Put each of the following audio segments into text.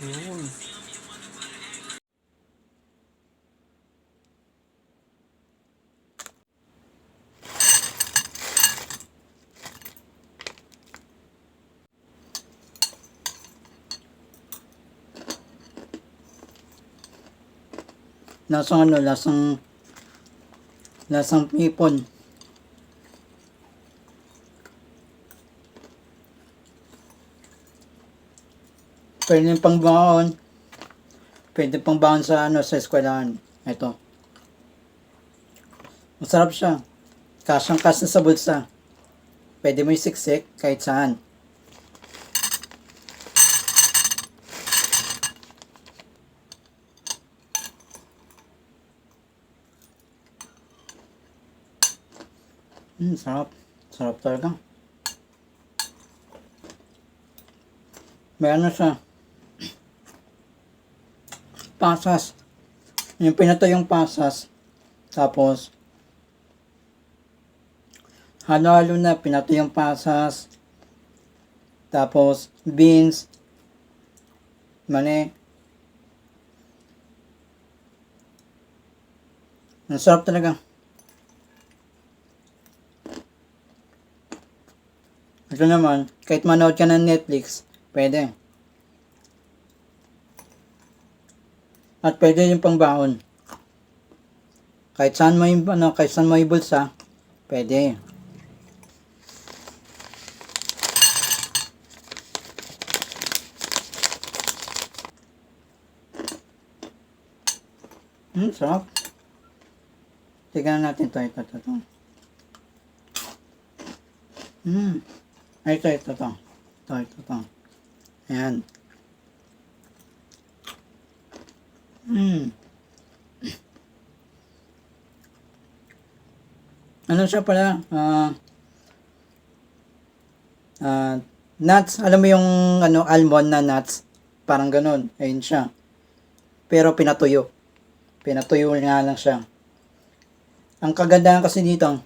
Yun. Lasang ano, lasang hipon. Pwede pang baon. Pwede pang baon sa ano, sa eskwelahan. Ito. Masarap siya. Kasyang-kasya sa bulsa. Pwede mo isiksik kahit saan. Sarap. Sarap talaga. May ano siya. Pasas. Yung pinato yung pasas. Tapos, halo-halo na. Pinato yung pasas. Tapos, beans. Mani. Ang sarap talaga. Ito naman, kahit manood ka ng Netflix, pwede. At pwede yung pangbaon. Kahit saan mo yung, kahit saan mo yung bulsa, pwede. Sarap. Tignan natin ito. Ay, ito. Ito. Ayan. Ano siya pala? Nuts. Alam mo yung ano, almond na nuts? Parang ganun. Ayun siya. Pero pinatuyo. Pinatuyo nga lang siya. Ang kagandahan kasi dito,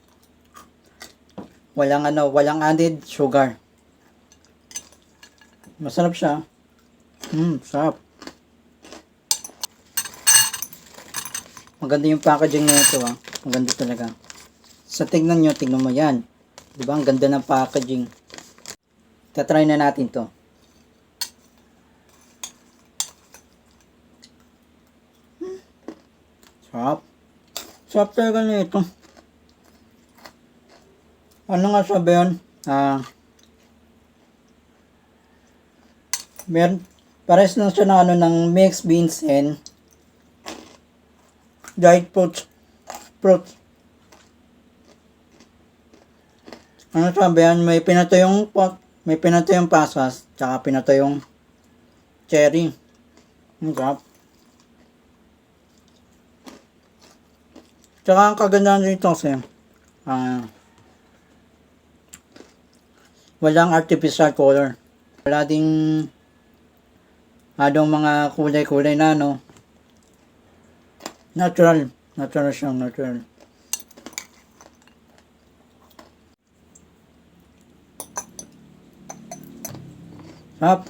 walang added sugar. Masarap siya. Sarap. Maganda yung packaging nito, Maganda talaga. Sa tingnan mo yan. 'Di ba? Ang ganda ng packaging. Tatry na natin 'to. Sarap. Sarap talaga nito. Ano nga sabi yun? Pares lang siya ng ng mixed beans and dried fruits. Ano sabi yan? May pinato yung pasas, tsaka pinato yung cherry. Ang sarap. Tsaka ang kagandahan dito kasi, walang artificial color. Wala ding mga kulay-kulay na natural siyang natural. Sarap.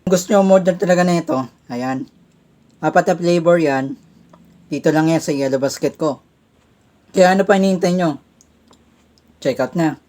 Kung gusto nyo model talaga na ito, ayan. 4 na flavor yan. Dito lang yan sa Yellow Basket ko. Kaya ano pa hinihintay nyo? Check out na.